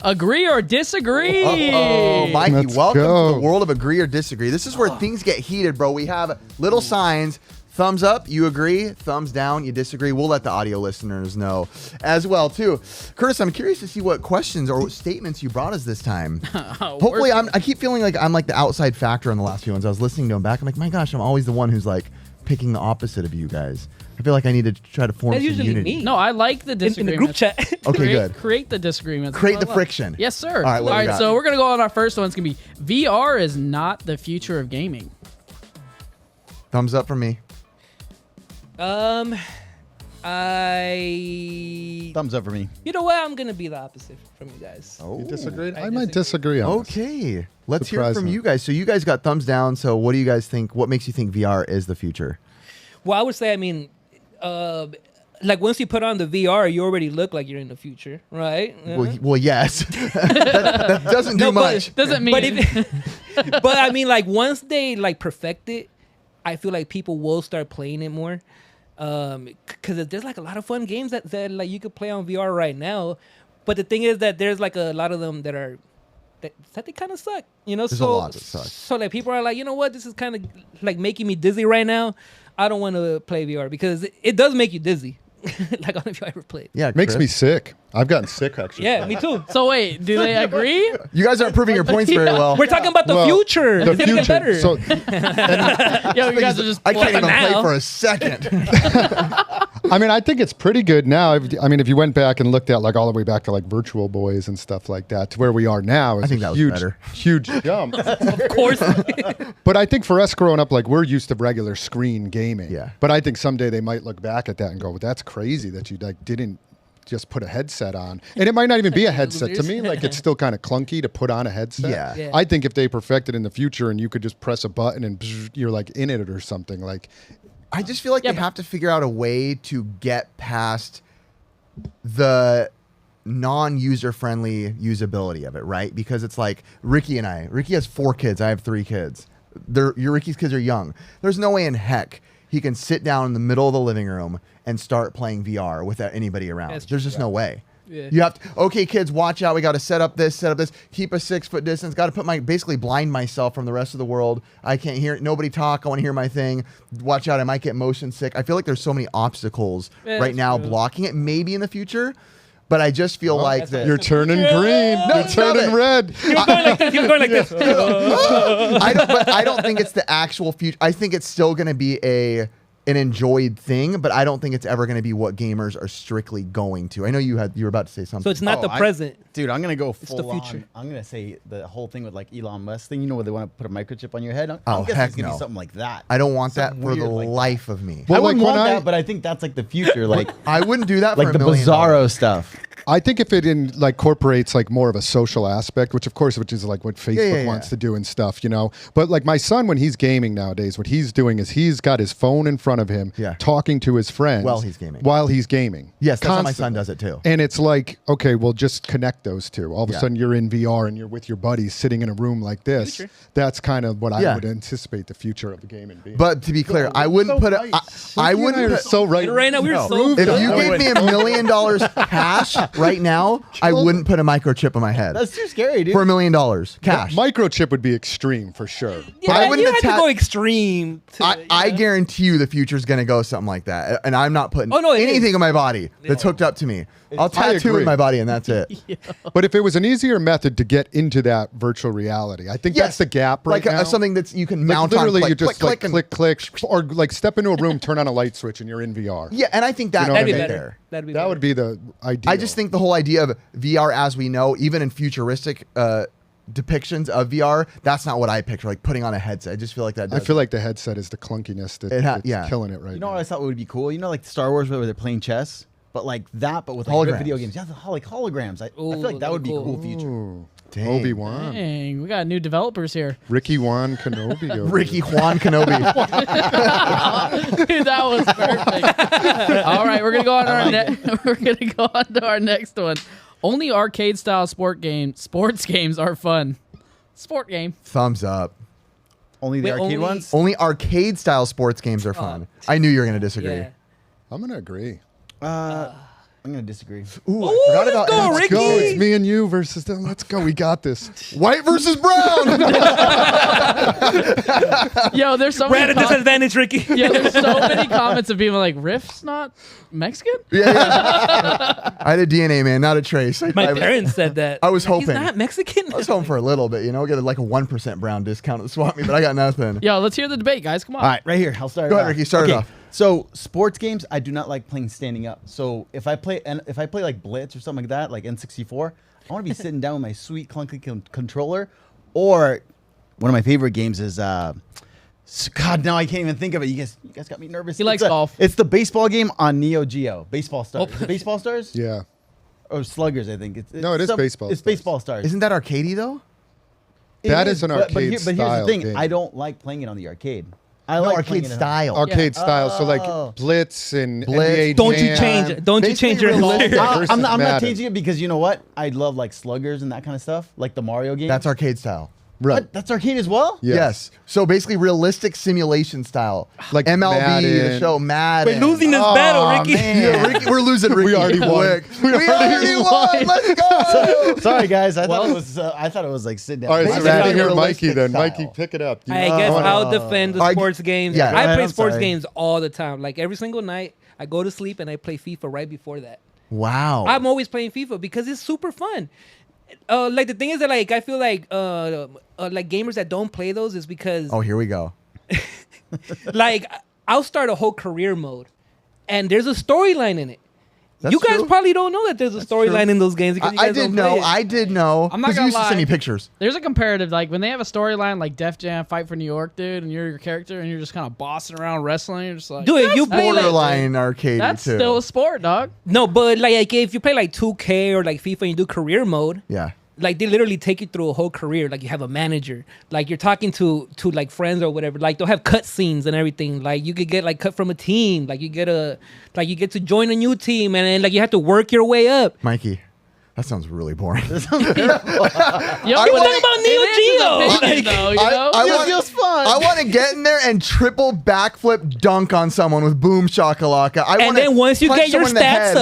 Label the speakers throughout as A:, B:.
A: Agree or disagree?
B: Oh, Mikey,
C: Let's
B: welcome
C: go.
B: to the world of agree or disagree. This is where things get heated, bro. We have little signs. Thumbs up, you agree. Thumbs down, you disagree. We'll let the audio listeners know as well, too. Curtis, I'm curious to see what questions or statements you brought us this time. Hopefully, I keep feeling like I'm like the outside factor on the last few ones. I was listening to them back. I'm like, my gosh, I'm always the one who's like picking the opposite of you guys. I feel like I need to try to form
D: That's
B: some
D: usually
B: unity.
D: me.
A: No, I like the
D: In
A: disagreement.
D: the group chat.
B: Okay, good.
A: Create the disagreements.
B: Create the
A: Well,
B: friction.
A: Yes, sir.
B: All right, what do we got?
A: So we're gonna go on our first one. It's gonna be VR is not the future of gaming.
B: Thumbs up from me.
D: I.
E: Thumbs up for me.
D: You know what? I'm gonna be the opposite from you guys.
B: Oh,
C: You disagree?
D: I
C: I might disagree on this.
B: Okay, let's hear it
C: Surprise
B: from
C: me.
B: you guys. So you guys got thumbs down. So what do you guys think? What makes you think VR is the future?
D: Well, I would say, I mean, like once you put on the VR, you already look like you're in the future, right?
B: Well, yes. that doesn't do
D: No, but-
B: much.
A: Doesn't mean.
D: But but I mean, like once they like perfect it, I feel like people will start playing it more. Because there's like a lot of fun games that like you could play on VR right now. But the thing is that there's like a lot of them that are that they kind of suck, you know.
B: There's
D: so
B: a lot that suck.
D: So like people are like, you know what, this is kind of like making me dizzy right now. I don't want to play VR because it does make you dizzy. Like I don't know if you ever played.
B: Yeah,
C: Makes
B: Chris?
C: me sick. I've gotten sick actually.
D: Yeah, me too.
A: So wait, do they agree?
B: You guys aren't proving your points very well.
D: We're talking about the
C: Well,
D: future.
C: The
D: It's gonna get better.
C: future. So
A: Yo, you guys are just.
B: I can't even play
D: now.
B: for a second.
C: I mean, I think it's pretty good now. If you went back and looked at like all the way back to like Virtual Boys and stuff like that to where we are now, is
B: think
C: a
B: that was
C: huge,
B: better.
C: huge jump.
D: Of course.
C: But I think for us growing up, like we're used to regular screen gaming.
B: Yeah.
C: But I think someday they might look back at that and go, well, "That's crazy that you like didn't just put a headset on." And it might not even be a headset to me. Like it's still kind of clunky to put on a headset.
B: Yeah.
D: Yeah.
C: I think if they perfect it in the future and you could just press a button and you're like in it or something, like
B: I just feel like
A: Yeah,
B: they
A: but-
B: have to figure out a way to get past the non-user friendly usability of it, right? Because it's like Ricky has 4 kids. I have 3 kids. Ricky's kids are young. There's no way in heck he can sit down in the middle of the living room and start playing VR without anybody around.
D: That's
B: There's just no way.
D: Yeah.
B: You have to, okay, kids, watch out. We got to set up this, keep a 6-foot distance. Got to basically blind myself from the rest of the world. I can't hear nobody talk. I want to hear my thing. Watch out. I might get motion sick. I feel like there's so many obstacles
D: Yeah,
B: right
D: that's
B: now
D: true.
B: blocking it. Maybe in the future, but I just feel like
D: that's
B: that.
C: you're turning green,
B: No,
C: you're turning
B: stop it.
C: red.
D: He was going like this.
B: I don't think it's the actual future. I think it's still going to be an enjoyed thing, but I don't think it's ever going to be what gamers are strictly going to. I know you were about to say something.
D: So it's not the present.
E: Dude, I'm gonna go
D: the
E: full
D: future.
E: on. I'm gonna say the whole thing with like Elon Musk thing. You know where they want to put a microchip on your head? I'm
B: Oh,
E: guessing
B: heck
E: it's gonna
B: no.
E: be something like that.
B: I don't want that
E: Something
B: for the
E: weird like that.
B: life of me.
C: Well,
E: I wouldn't
C: like, when
E: want
C: I-
E: that, but I think that's like the future. Like
B: I wouldn't do that
E: like
B: for
E: the
B: $1 million.
E: Bizarro stuff.
C: I think if it incorporates like more of a social aspect, which is like what Facebook
B: yeah.
C: wants to do and stuff, you know. But like my son, when he's gaming nowadays, what he's doing is he's got his phone in front of him,
B: Yeah.
C: talking to his friends
B: While he's gaming.
C: Yes,
B: Yes, that's how my son does it too.
C: And it's like, okay, well, just connect those two. All of a
B: Yeah.
C: sudden, you're in VR and you're with your buddies sitting in a room like this.
D: Future.
C: That's kind of what
B: Yeah.
C: I would anticipate the future of the gaming being.
B: But to be clear, I wouldn't put it. I wouldn't put.
C: so right.
D: Right now, we're
B: No.
D: so
B: If
D: good.
B: you gave me $1 million cash right now, I wouldn't put a microchip on my head
E: That's too scary, dude.
B: for $1 million cash.
C: Microchip would be extreme for sure.
D: Yeah,
B: I
D: you
B: wouldn't
D: had to
B: attack-
D: go extreme.
B: I guarantee you the future's going to go something like that. And I'm not putting
D: Oh, no, it
B: anything
D: is.
B: in my body that's hooked up to me. I'll
C: I
B: tattoo
C: agree.
B: in my body and that's it.
C: But if it was an easier method to get into that virtual reality, I think that's the gap right
B: like
C: now.
B: something that you can
C: Like
B: mount
C: literally,
B: on.
C: you
B: Click,
C: just
B: click,
C: like
B: click,
C: click, or like step into a room, turn on a light switch, and you're in VR.
B: Yeah, and I think that
C: You know
B: would
D: That'd be
B: be
D: better.
B: there.
D: That'd be
C: That
D: better.
C: would be the idea.
B: I just think the whole idea of VR as we know, even in futuristic depictions of VR, that's not what I picture. Like putting on a headset. I just feel like that.
C: I feel like the headset is the clunkiness that's
B: yeah.
C: killing it right
E: You know
C: now.
E: what I thought would be cool? You know, like Star Wars where they're playing chess, but like that, but with like
B: Holograms.
E: real video games. Yeah, like holograms. I feel like that would be
D: cool.
E: cool future.
C: Ooh,
B: Dang.
C: Obi-Wan.
A: Dang, we got new developers here.
C: Ricky Juan Kenobi. over
B: Ricky
C: here.
B: Juan Kenobi.
A: Dude, that was perfect. All right, we're gonna go on to our next one. Only arcade style sports games are fun. Sport game.
B: Thumbs up.
E: Only the
D: Wait,
E: arcade
D: only-
E: ones.
B: Only arcade style sports games are fun. I knew you were going to disagree.
D: Yeah.
C: I'm gonna agree.
E: I'm gonna disagree.
B: Ooh, I forgot about
D: go,
B: NX.
D: Ricky.
C: Go, it's me and you versus them. Let's go. We got this.
B: White versus brown.
A: Yo, there's so
D: We're at
A: many
D: a disadvantage, Ricky.
A: yeah, there's so many comments of people like Riff's not Mexican.
B: yeah. I had a DNA man, not a trace.
D: My parents said that.
B: I was hoping.
D: He's not Mexican.
B: I was hoping for a little bit, get like a 1% brown discount at the swap meet, but I got nothing.
A: Yo, let's hear the debate, guys. Come on.
E: All right, right here. I'll start.
B: Go ahead, Ricky, start it off.
E: So sports games, I do not like playing standing up. So if I play like Blitz or something like that, like N64, I want to be sitting down with my sweet clunky controller. Or one of my favorite games is God. Now I can't even think of it. You guys got me nervous.
A: He likes golf.
E: It's the baseball game on Neo Geo. Baseball Stars. Is it Baseball Stars?
C: Yeah.
E: Or Sluggers, I think.
C: No, it is Baseball
E: It's
C: Stars.
E: Baseball Stars.
B: Isn't that arcadey though?
C: That is an arcade
E: but here's the
C: style
E: thing.
C: game.
E: I don't like playing it on the arcade. I
B: No,
E: like
B: arcade
E: playing it on-
B: style.
C: Arcade style. So
E: Oh.
C: like Blitz and
B: Blitz.
C: NBA
D: Don't you
C: Jam.
D: change it. Don't you
B: Basically
D: change your
B: realistic.
C: versus
E: I'm not
C: Madden.
E: changing it because you know what? I love like Sluggers and that kind of stuff, like the Mario game.
B: That's arcade style.
C: Right.
E: What? That's arcade as well?
C: Yeah.
B: Yes. So basically realistic simulation style.
C: Like
B: MLB, the
C: Madden.
B: show Madden.
D: We're losing this battle, Ricky.
B: Man. Yeah, Ricky, we're losing Ricky.
C: We already won.
B: quick.
C: We already
B: won. Let's go.
E: Sorry guys, I thought it was like sit down.
C: All right, so
B: Basically
C: we're here,
B: realistic
C: Mikey. Then
B: style.
C: Mikey, pick it up.
D: I guess
C: wanna-
D: I'll defend the
B: I-
D: sports games.
B: yeah.
D: I play
E: I'm
D: sports
E: sorry.
D: games all the time. Like every single night, I go to sleep and I play FIFA right before that.
B: Wow.
D: I'm always playing FIFA because it's super fun. Like the thing is that like I feel like gamers that don't play those is because
B: Oh, here we go.
D: like I'll start a whole career mode, and there's a storyline in it.
B: That's
D: you guys
B: true.
D: probably don't know that there's a storyline in those games because you
B: I
D: guys
B: did
D: don't play
B: know.
D: it.
B: I did know.
A: I'm not
B: 'cause you
A: gonna
B: used to send
A: lie.
B: me pictures.
A: There's a comparative, like when they have a storyline like Def Jam Fight for New York, dude, and you're your character and you're just kind of bossing around wrestling. You're just like,
D: Dude, if you
A: that's
D: play like,
B: Borderline arcade
A: that's
B: too.
A: still a sport, dog.
D: no, but like if you play like 2K or like FIFA and you do career mode,
B: Yeah.
D: like they literally take you through a whole career. Like you have a manager, like you're talking to like friends or whatever. Like they'll have cut scenes and everything. Like you could get like cut from a team. Like you get to join a new team and then like you have to work your way up.
B: Mikey, that sounds really boring.
A: Yo,
D: We're talking about Neo Geo.
A: Like, though, you know?
B: I
E: It
B: want,
E: feels fun.
B: I want to get in there and triple backflip dunk on someone with boom shakalaka.
D: And then once you get your stats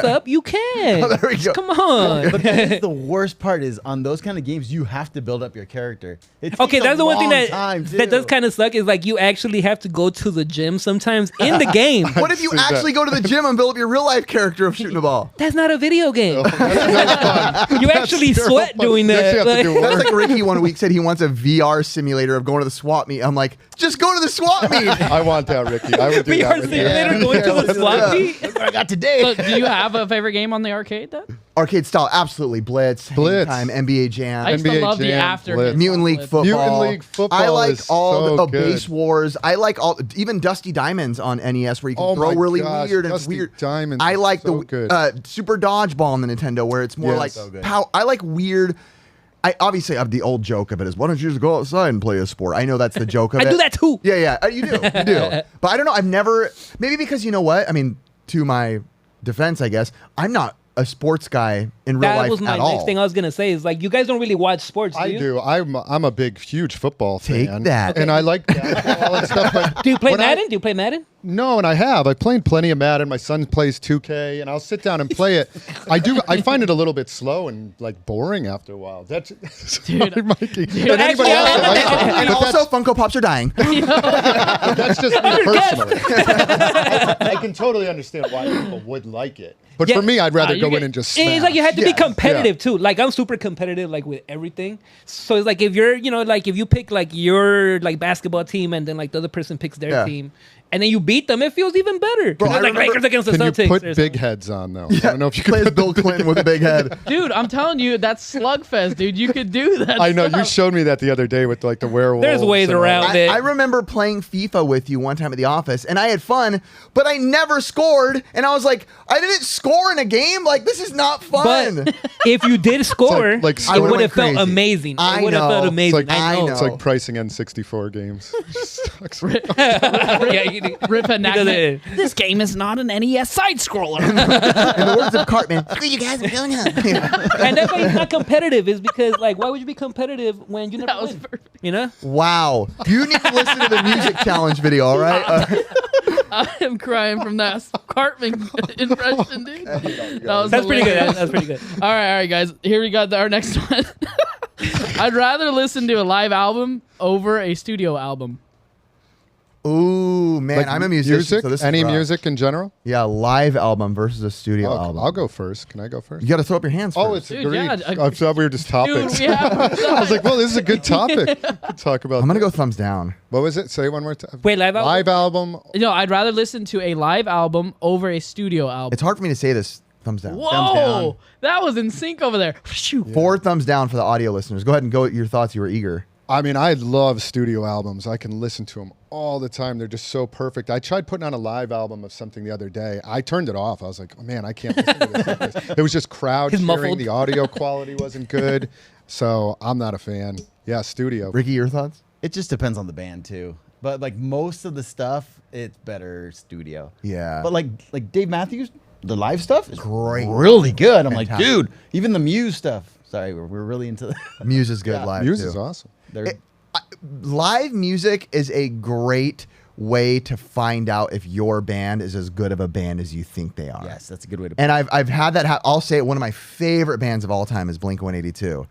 D: up, you can.
B: Oh, there we go.
D: Come on.
E: But the worst part is on those kind of games, you have to build up your character. It takes
D: Okay,
E: a
D: that's the one thing
E: long time,
D: that does
E: too.
D: kind of suck is like you actually have to go to the gym sometimes in the game.
B: What if you
C: see that.
B: actually go to the gym and build up your real life character of shooting a ball?
D: That's not a video game.
C: That's fun.
D: You actually
C: That's
D: sweat
C: terrible.
D: doing
C: You actually
D: that.
C: have to do
D: Like-
C: work.
B: That's like Ricky one week said he wants a VR simulator of going to the swap meet. I'm like, just go to the swap meet.
C: I want that, Ricky. I would do
D: VR
C: that with you.
D: simulator going to the
B: Yeah.
D: swap meet.
E: That's what I got today.
A: So, do you have a favorite game on the arcade then?
B: Arcade style, absolutely. Blitz,
C: Blitz.
B: Hang Time, NBA Jam,
A: I used to
C: NBA
A: love the
C: Jam,
A: after
C: Blitz.
B: Mutant League football.
C: Mutant League football
B: I like
C: is
B: all
C: so
B: the
C: good.
B: Base Wars. I like all, even Dusty Diamonds on NES where you can
C: Oh
B: throw
C: my
B: really
C: gosh,
B: weird and
C: Dusty
B: weird.
C: Diamonds
B: I
C: is
B: like
C: so
B: the
C: good.
B: Super Dodgeball on the Nintendo where it's more
C: Yes.
B: like
C: So
E: good.
B: I like weird. I obviously have the old joke of it is why don't you just go outside and play a sport? I know that's the joke of
D: I
B: it.
D: do that too.
B: Yeah, you do, But I don't know. I've never maybe because you know what? I mean, to my defense, I guess I'm not a sports guy in real
D: That
B: life
D: was my
B: at
D: next
B: all.
D: thing I was gonna say is like you guys don't really watch sports, do
C: I
D: you?
C: do. I'm a big, huge football
B: Take
C: fan.
B: that.
C: And I like basketball and stuff. But
D: Do you play
C: when
D: Madden? Do you play Madden?
C: No, and I have. I played plenty of Madden. My son plays 2K, and I'll sit down and play it. I find it a little bit slow and like boring after a while. That's
A: Dude,
C: sorry, Mikey.
A: dude,
C: But anybody else that likes it,
B: And
C: but
B: also, Funko Pops are dying.
C: that's just me personally. I can totally understand why people would like it. But
D: Yeah.
C: for me, I'd rather
A: you
C: go
A: get-
C: in and just
D: It's
C: smash.
D: like you had to be
B: Yeah.
D: competitive too. Like I'm super competitive, like with everything. So it's like if you're, like if you pick like your like basketball team and then like the other person picks their
B: Yeah.
D: team, and then you beat them, it feels even better.
B: Bro,
D: It's
B: I
D: like
B: remember-
D: Lakers against the
C: Can you
D: Celtics.
C: put
D: or
C: big
D: something.
C: heads on though? I don't know if you can
B: Plays
C: put
B: Bill Clinton with a big head.
A: Dude, I'm telling you, that's slugfest, dude. You could do that.
C: I know you
A: stuff.
C: showed me that the other day with like the werewolves.
D: There's ways
C: and all
D: around
C: that.
D: it.
B: I remember playing FIFA with you one time at the office, and I had fun, but I never scored. And I was like, I didn't score in a game. Like, this is not fun.
D: But if you did score,
C: like
B: I
D: it
B: would've
D: would have
B: went
D: felt
B: crazy.
D: amazing.
B: I
D: It would have
B: know.
D: felt
B: It's
D: amazing.
C: like-
D: I know.
C: It's like pricing N64 games. Sucks.
D: Yeah, you-
A: Rip a
D: does it.
A: This game is not an NES side scroller.
B: In the words of Cartman, screw you guys, I'm going home.
D: and that's why it's not competitive. Is because like, why would you be competitive when you never
A: That was
D: win?
A: perfect.
D: You know?
B: Wow. You need to listen to the music challenge video, all right?
A: I am crying from that Cartman impression, dude.
D: That's pretty good. That's pretty good.
A: All right, guys. Here we got our next one. I'd rather listen to a live album over a studio album.
B: Ooh, man,
C: Like
B: I'm a musician.
C: music,
B: So this is
C: any
B: rough.
C: music in general.
B: Yeah, live album versus a studio
C: Oh,
B: album.
C: I'll go first. Can I go first?
B: You got to throw up your hands.
C: Oh,
B: first.
C: it's
A: Dude,
C: agreed.
A: yeah,
C: I thought we were just topics.
A: Dude, we have.
C: I was like, well, this is a good topic to talk about.
B: I'm gonna go thumbs down.
C: What was it? Say one more time.
D: Wait, live album?
C: Live album.
A: No, I'd rather listen to a live album over a studio album.
B: It's hard for me to say this. Thumbs down.
A: Whoa, that was in sync over there. Phew.
B: 4 thumbs down for the audio listeners. Go ahead and go with your thoughts. You were eager.
C: I mean, I love studio albums. I can listen to them all the time. They're just so perfect. I tried putting on a live album of something the other day. I turned it off. I was like, oh, man, I can't listen to this. Like this. It was just crowd
D: It's
C: cheering.
D: muffled.
C: The audio quality wasn't good. So I'm not a fan. Yeah, studio.
B: Ricky, your thoughts?
E: It just depends on the band too. But like most of the stuff, it's better studio.
B: Yeah.
E: But like Dave Matthews, the live stuff is
B: Great.
E: really good. I'm like,
B: Fantastic.
E: dude, even the Muse stuff. Sorry, we're really into the
B: Muse is good
E: Yeah.
B: live
C: Muse
B: too.
C: is awesome.
E: they're
B: Live music is a great way to find out if your band is as good of a band as you think they are.
E: yes, that's a good way to
B: And I've had that. I'll say it. One of my favorite bands of all time is Blink-182.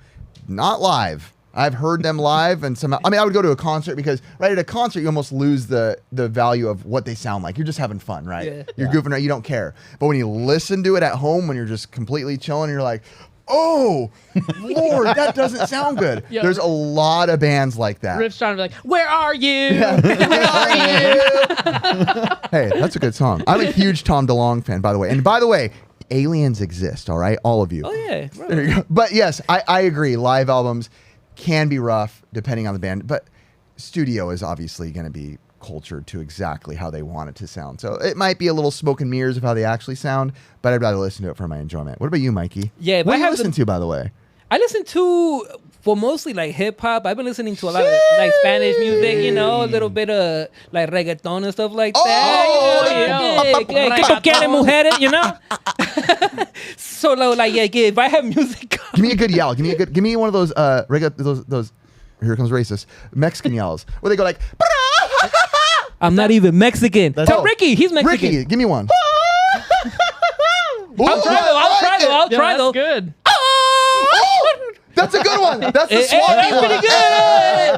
B: Not live. I've heard them live, and somehow. I mean, I would go to a concert because right at a concert you almost lose the value of what they sound like. You're just having fun, right?
D: Yeah.
B: You're goofing around. You don't care. But when you listen to it at home, when you're just completely chilling, you're like, oh, Lord, that doesn't sound good.
A: Yeah.
B: There's a lot of bands like that.
A: Riff's trying to be like, where are you?
B: Where are you? Hey, that's a good song. I'm a huge Tom DeLonge fan, by the way. And by the way, aliens exist, all right? All of you.
D: Oh yeah. Bro.
B: There you go. But yes, I agree. Live albums can be rough depending on the band, but studio is obviously going to be cultured to exactly how they want it to sound. So it might be a little smoke and mirrors of how they actually sound, but I'd rather listen to it for my enjoyment. What about you, Mikey?
D: Yeah, if
B: What
D: I
B: do you
D: have
B: listen to, by the way?
D: I listen to mostly like hip hop. I've been listening to a lot of like Spanish music, you know, a little bit of like reggaeton and stuff like that.
B: Oh,
D: Yeah, ¿Qué tú quieres, mujeres? You know. So like yeah, if I have music,
B: Give me a good yell. Give me one of those those here comes racist Mexican yells where they go like.
D: I'm not even Mexican. Tell
B: Oh,
D: Ricky, he's Mexican.
B: Ricky, give me one.
D: I'll try though.
A: That's good.
B: Oh, that's a good one. That's the
D: Hey,
B: Swampy
D: that's
B: one.
D: pretty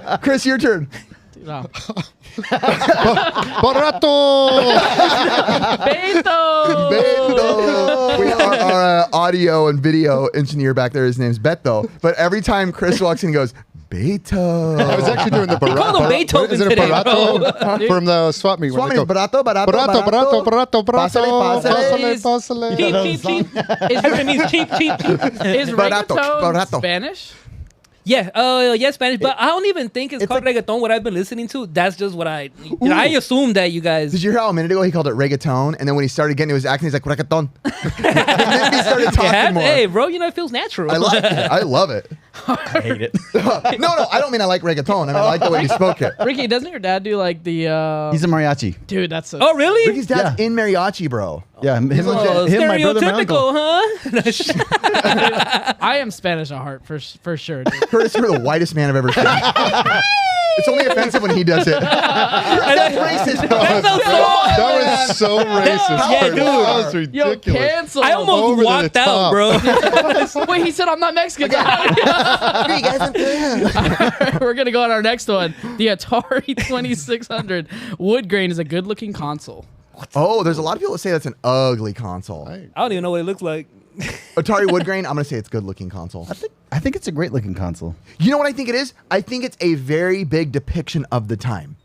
D: good.
B: Chris, your turn.
A: No.
C: Barato!
A: Beto.
B: Beto. We are our audio and video engineer back there. His name's Beto. But every time Chris walks in, he goes, Beto.
C: I was actually doing the barato.
D: called him Beethoven
C: Is it a
D: today,
C: barato? From the swap meet.
B: Swap
C: when
B: meet
C: they
B: is
C: go,
B: barato, barato,
C: Barato, barato, barato, barato.
B: Pásale,
C: Pásale,
B: pásale.
C: pásale.
D: Cheap, cheap, cheap. It means cheap, cheap, cheap.
A: Is
B: Barato,
A: reggaeton
B: barato.
A: Spanish?
D: Yeah, yeah, Spanish, but I don't even think it's called reggaeton. What I've been listening to, that's just what I assume that you guys.
B: Did you hear how a minute ago he called it reggaeton? And then when he started getting to his accent, he's like, reggaeton. And then he started talking more.
D: Hey, bro, you know it feels natural.
B: I like it. I love it.
E: I hate it.
B: No, I don't mean I like reggaeton. I mean I like the way you spoke it.
A: Ricky, doesn't your dad do like the?
E: He's a mariachi.
A: Dude, that's.
D: Oh, really?
B: Ricky's dad's in mariachi, bro.
E: Yeah, him,
D: Oh,
E: him my brother, my uncle.
D: stereotypical, huh?
A: I am Spanish at heart for sure. Dude.
B: Curtis, you're the whitest man I've ever seen. It's only offensive when he does it. That's racist, bro.
C: That was so racist.
D: Yeah, dude.
C: That was
A: Yo,
C: ridiculous.
A: cancel.
D: I almost
C: Over the
D: walked out,
C: top.
D: bro.
A: Wait, he said I'm not Mexican. We're gonna go on our next one. The Atari 2600 wood grain is a good-looking console.
B: Oh, there's a lot of people that say that's an ugly console.
C: Right.
D: I don't even know what it looks like.
B: Atari wood grain, I'm going to say it's a good looking console.
E: I think it's a great looking console.
B: You know what I think it is? I think it's a very big depiction of the time.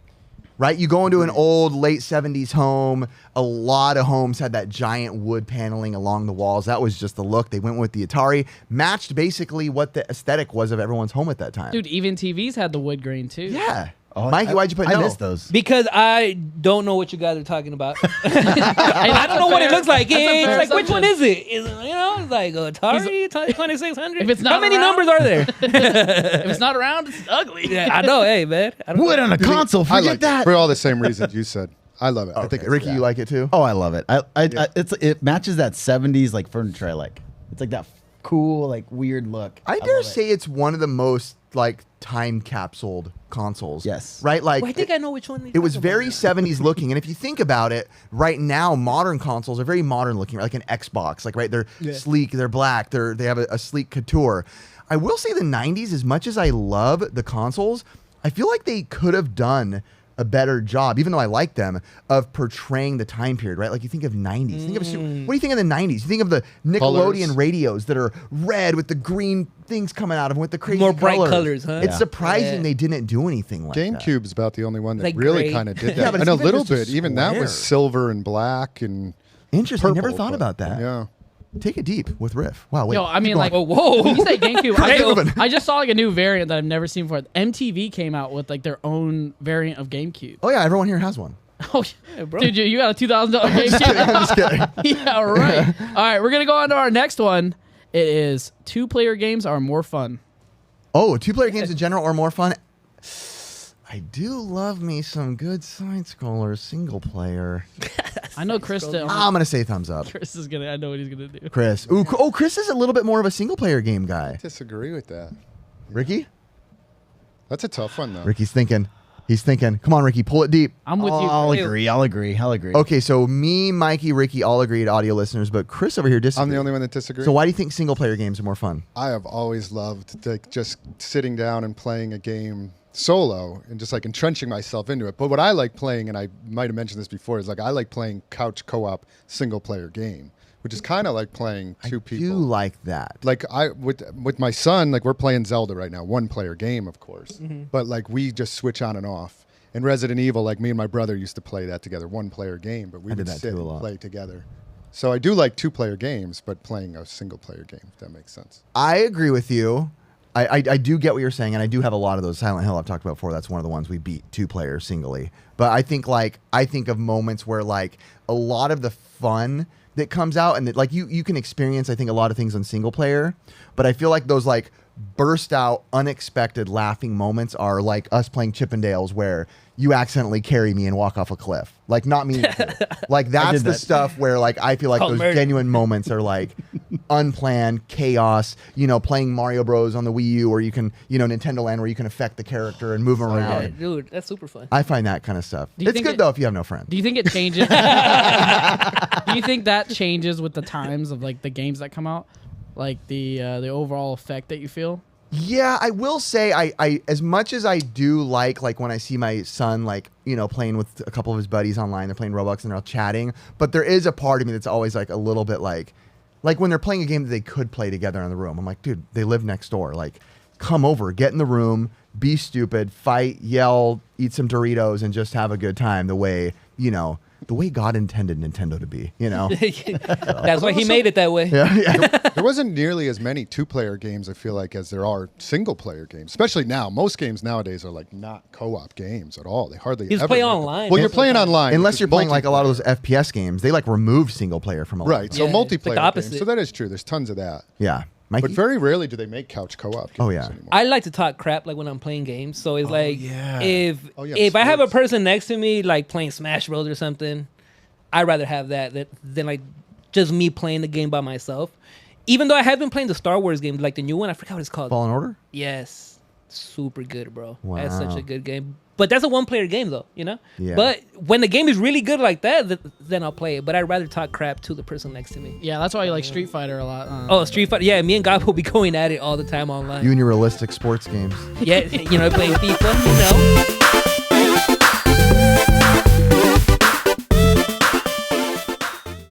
B: Right? You go into an old late 70s home, a lot of homes had that giant wood paneling along the walls. That was just the look. They went with the Atari, matched basically what the aesthetic was of everyone's home at that time.
A: Dude, even TVs had the wood grain too.
B: Yeah.
E: Oh,
B: Mikey, why'd you put
E: I
B: no?
E: missed those.
D: Because I don't know what you guys are talking about. I don't know what it looks like. It's
A: fair
D: like, which one
A: assumption.
D: is it? Is it, you know, it's like Atari 2600.
A: If it's not
D: How many
A: around-
D: numbers are there?
A: If it's not around, it's ugly.
D: Yeah, I know. Hey, man. I don't
E: Wood on a console.
C: I
E: Forget
C: like
E: that.
C: it for all the same reasons you said. I love it. I think
B: Okay. Ricky,
C: it's,
B: you like it too?
E: Oh, I love it. It matches that 70s like furniture I like. It's like that cool, like weird look.
B: I
E: love
B: dare
E: it.
B: say it's one of the most like time capsuled consoles.
E: Yes.
B: Right? Like
D: Well, I think I know which one.
B: it was very 70s looking, and if you think about it, right now modern consoles are very modern looking, like an Xbox. Like right, they're sleek, they're black, they have a sleek couture. I will say the 90s, as much as I love the consoles, I feel like they could have done a better job, even though I like them, of portraying the time period, right? Like you think of 90s. Think of what do you think of the 90s? You think of the Nickelodeon
C: Colors.
B: radios that are red with the green things coming out of them with the crazy
D: More bright colors, huh?
B: It's
D: Yeah.
B: surprising
D: Yeah.
B: they didn't do anything like that.
C: GameCube's about the only one that
D: Like
C: really
D: gray.
C: kind of did
B: Yeah,
C: that.
B: but
C: and a
B: it's even
C: little
B: just a
C: bit. Even that was
B: square.
C: silver and black and
B: Interesting.
C: purple.
B: Never thought
C: but-
B: about that.
C: Yeah.
B: Take it deep with Riff. Wow. Wait.
A: Yo, I mean,
B: keep
A: like,
B: going.
D: whoa.
A: when you say GameCube,
B: Keep
A: I just saw like a new variant that I've never seen before. MTV came out with like their own variant of GameCube.
B: Oh yeah, everyone here has one.
A: Oh,
D: bro.
A: dude, you got a $2,000 GameCube?
B: I'm just kidding.
A: Yeah, right. All right, we're gonna go on to our next one. It is 2-player games are more fun.
B: Oh, 2-player games in general are more fun. I do love me some good side scrollers, single player.
A: I know Chris.
B: I'm gonna say thumbs up.
A: Chris is gonna. I know what he's gonna do.
B: Chris. Ooh, oh, Chris is a little bit more of a single player game guy.
C: Disagree with that.
B: Ricky?
C: That's a tough one though.
B: Ricky's thinking. He's thinking. Come on, Ricky, pull it deep.
A: I'm with you.
E: I'll
A: Hey,
E: agree. I'll agree.
B: Okay, so me, Mikey, Ricky all agreed, audio listeners, but Chris over here disagrees.
C: I'm the only one that disagrees.
B: So why do you think single player games are more fun?
C: I have always loved like just sitting down and playing a game solo and just like entrenching myself into it. But what I like playing, and I might have mentioned this before, is like I like playing couch co-op single player game, which is kind of like playing two
B: I do
C: people.
B: like that.
C: Like I with my son, like we're playing Zelda right now, 1-player game, of course. But like we just switch on and off. And Resident Evil, like me and my brother used to play that together, 1-player game, but we
B: I did
C: would
B: that
C: sit
B: too a
C: and
B: lot.
C: play together. So I do like 2-player games, but playing a single-player game, if that makes sense.
B: I agree with you. I do get what you're saying, and I do have a lot of those. Silent Hill I've talked about before. That's one of the ones we beat 2-player singly. But I think of moments where like a lot of the fun that comes out, and that, like you can experience, I think, a lot of things on single player. But I feel like those like burst out unexpected laughing moments are like us playing Chippendales where you accidentally carry me and walk off a cliff. Like not me. Like that's the
E: that.
B: stuff where like I feel like
D: Called
B: those
D: murder.
B: genuine moments are like unplanned chaos, playing Mario Bros on the Wii U, or you can, Nintendo Land where you can affect the character and move them around.
D: Yeah, dude, that's super fun.
B: I find that kind of stuff.
A: Do you
B: It's
A: think
B: good though if you have no friends.
A: Do you think it changes? Do you think that changes with the times of like the games that come out, like the overall effect that you feel?
B: Yeah, I will say I as much as I do like when I see my son playing with a couple of his buddies online, they're playing Roblox and they're all chatting, but there is a part of me that's always like a little bit like when they're playing a game that they could play together in the room. I'm like, dude, they live next door. Like, come over, get in the room, be stupid, fight, yell, eat some Doritos, and just have a good time the way God intended Nintendo to be,
D: That's why he made it that way.
B: Yeah.
C: There wasn't nearly as many 2-player games, I feel like, as there are single-player games. Especially now. Most games nowadays are like not co-op games at all. They hardly
D: You just
C: ever
D: play
C: make them.
D: online.
C: Well, you're
D: most of the
C: playing
D: time.
C: online.
B: Unless
C: which
B: you're
C: is
B: playing like a lot of those
C: multiplayer.
B: FPS games, they removed single player from a lot.
C: Right.
B: Of them.
C: So
D: Yeah, it's like the
C: multiplayer games.
D: opposite.
C: So that is true. There's tons of that.
B: Yeah. Mikey?
C: But very rarely do they make couch co-op games
B: Oh, yeah.
C: anymore.
D: I like to talk crap like when I'm playing games. So it's like
B: yeah.
D: if
C: Oh, yeah,
D: if I have a
C: sports.
D: person next to me like playing Smash Bros or something, I'd rather have that than like just me playing the game by myself. Even though I have been playing the Star Wars game, like the new one, I forgot what it's called.
B: Fallen Order?
D: Yes, super good, bro. That's such
B: Wow.
D: a good game. But that's a 1-player game, though,
B: Yeah.
D: But when the game is really good like that, then I'll play it. But I'd rather talk crap to the person next to me.
A: Yeah, that's why you like Street Fighter a lot.
D: Oh, Street Fighter. Yeah, me and God will be going at it all the time online.
B: You and your realistic sports games.
D: Yeah, playing FIFA,